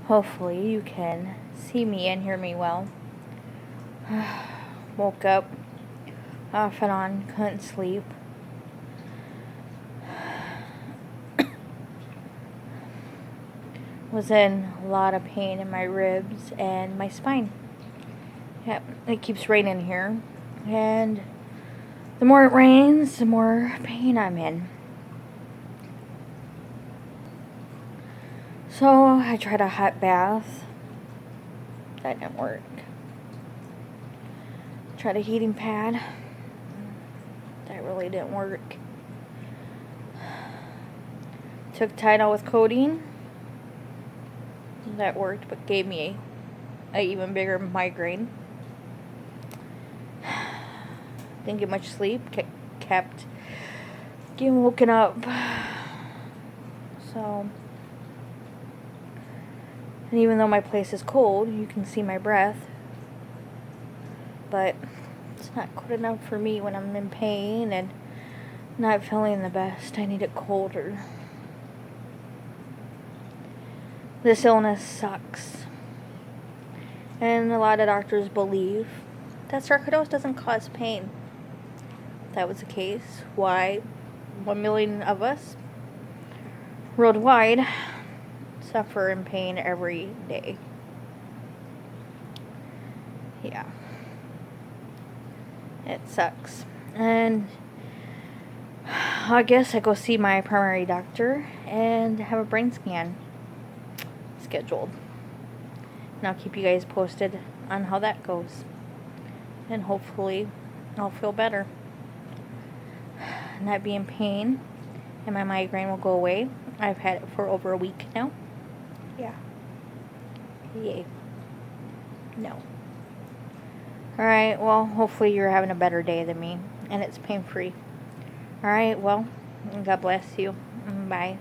Hopefully you can see me and hear me well. Woke up off and on, couldn't sleep. Was in a lot of pain in my ribs and my spine. Yep, it keeps raining here, and the more it rains, the more pain I'm in. So I tried a hot bath. That didn't work. Tried a heating pad. That really didn't work. Took Tylenol with codeine. That worked, but gave me a even bigger migraine. Didn't get much sleep. Kept getting woken up. So, and even though my place is cold, you can see my breath. But it's not cold enough for me when I'm in pain and not feeling the best. I need it colder. This illness sucks. And a lot of doctors believe that sarcoidosis doesn't cause pain. If that was the case, why 1 million of us worldwide suffer in pain every day? Yeah. It sucks. And I guess I go see my primary doctor and have a brain scan scheduled. And I'll keep you guys posted on how that goes. And hopefully I'll feel better. Not be in pain. And my migraine will go away. I've had it for over a week now. Yeah. Yay. No. Alright, well, hopefully you're having a better day than me. And it's pain-free. Alright, well, God bless you. Bye.